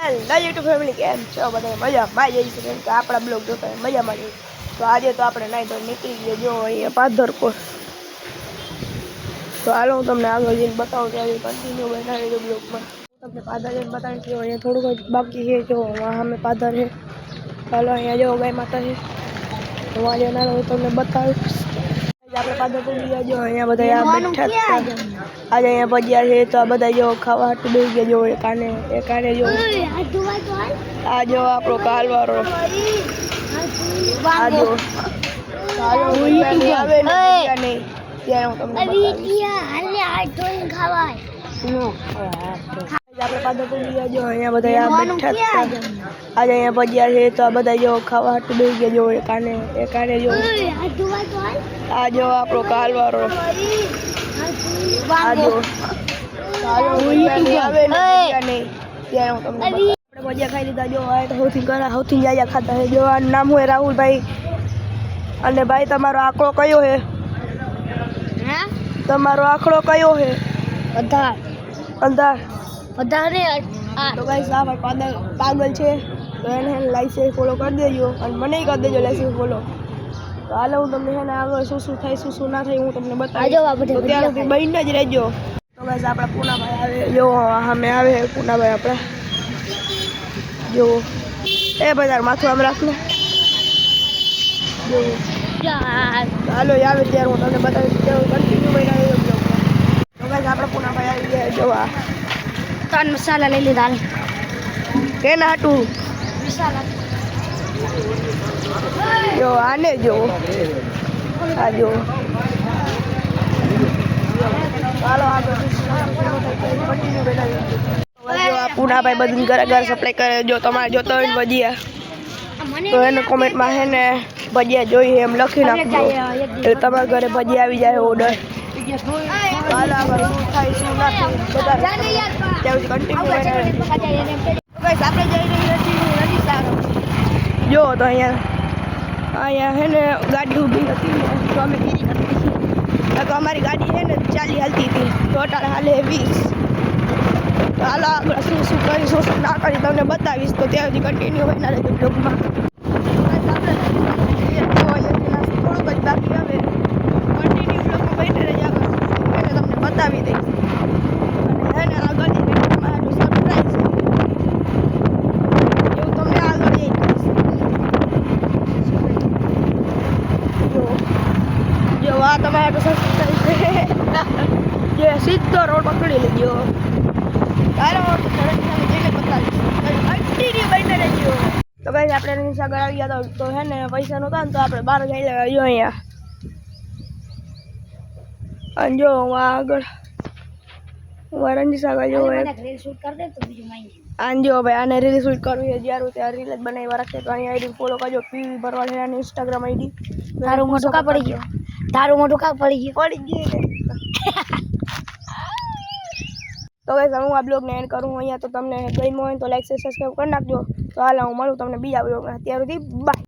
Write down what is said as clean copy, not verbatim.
Hello YouTube family કેમ છો બધા મજામાં જઈશું કેમ કે આપણા બ્લોગ જોતા હોય મજામાં જઈએ તો આજે તો આપણે નાઈ તો નીકળી ગયો જો અહીંયા પાધરપુર તો હાલો હું તમને આગળ જઈને બતાવું ત્યારે કન્ટિન્યુ બનાવી દઉં બ્લોગમાં તમને પાધર જઈને બતાવીશ જો અહીંયા થોડુંક બાકી છે જો અમે પાધર છે ચાલો અહીંયા જો ગાય માતા છે હું આજે ના હું તમને બતાવીશ આપણે પાધર પૂરી ગયા જો અહીંયા બધા બેઠા આજે અહીંયા ભજીયા છે તો આ બધા જો ખાવા હાટું બેસી ગયા જો એ કાને જો આ જો આપણો કાલવારો આ જો આવે નહીં ત્યારે હું તમને આપણે પાધર પૂરી ગયા જો અહીંયા બધા બેઠા આજે અહીંયા ભજીયા છે તો આ બધા જો ખાવા હાટું બેસી ગયા જો એ કાને જો આ જો આપણો કાલવારો આ જો આવે નહીં ત્યારે હું તમને ભજીયા ખાઈ લીધા જો સૌથી જાજા ખાતા છે જો આ નામ હોય રાહુલભાઈ અને ભાઈ તમારો આંકડો કયો છે તમારો આંકડો કયો છે અંધાર તો ગાઈસ આ ભાઈ પાગલ છે તો એને લાઈસન્સ ફોલો કરી દેજો અને મને કરી દેજો લાઈસન્સ ફોલો તો હાલો હું તમને છે ને આગળ શું થાય શું ના થાય હું તમને બતાવીશ તો ત્યાં સુધી બહીને જ રહેજો તો ગાઈસ આપણા પૂનાભાઈ આવે જો સામે આવે પૂનાભાઈ આપણા જો એ બધા માથું આમ રાખને જો હાલો આવે ત્યારે હું તમને બતાવીશ કન્ટિન્યુ બનાવી દઉં તો ગાઈસ આપણા પૂનાભાઈ આવી ગયા જો આ ત્રણ મસાલા લઈ લીધા કેના હાટું જો આને જો આ જો ચાલો આ પૂનાભાઈ બધું ઘર સપ્લાય કરે જો તમારે જોતો હોય ભજીયા તો એને કોમેન્ટમાં છે ને ભજીયા જોઈએ એમ લખી નાખજો એટલે તમારા ઘરે ભજીયા આવી જાય ઓર્ડર હાલો આપણે શું થાય શું ના થાય બધા કન્ટિન્યુ આપણે જઈ રહ્યા છીએ જો તો અહીંયા હે ને ગાડી ઊભી હતી ને તો અમે ગીરી હતી તો અમારી ગાડી છે ને 40 હાલતી હતી ટોટલ હાલે 20 તો હાલો આપણે શું કરીશું શું ના કરી તમને બતાવીશ તો ત્યાં સુધી કન્ટિન્યુ બના રહેજો બ્લોગમાં થોડુંક જ બાકી આવે કન્ટિન્યુ બ્લોગમાં બેઠે રહેજો આગળ તમને બતાવી દઈશ અને હે ને આગળ તમારું સરપ્રાઈઝ એવું તમને આગળ જઈ જો આ તમારે જે સીધો રોડ પકડી લીધો ચાલો જઈને બતાવીશ કન્ટિન્યુ બને રહેજો તો ભાઈ આપણે નિશા આગળ આવી ગયા તો હે ને પૈસા નહોતા ને તો આપણે બહાર જઈ લેવા જો અહીંયા અને જો આગળ રંજીસા આગળ જો આંજો ભાઈ આને રીલ શૂટ કરવી છે જ્યારે ત્યાં રીલ જ બનાવી રાખે તો અહીંયા આઈડી ફોલો કરજો પીવી ભરવા છે અને ઇન્સ્ટાગ્રામ આઈડી તારું મોટું કા પડી ગયું તો ગાઈસ હું આ બ્લોગને એન્ડ કરું અહીંયા તો તમને ગમ્યું હોય તો લાઈક સબસ્ક્રાઇબ કરી નાખજો તો હાલ હું મળું તમને બીજા બ્લોગમાં ત્યાર સુધી બાય.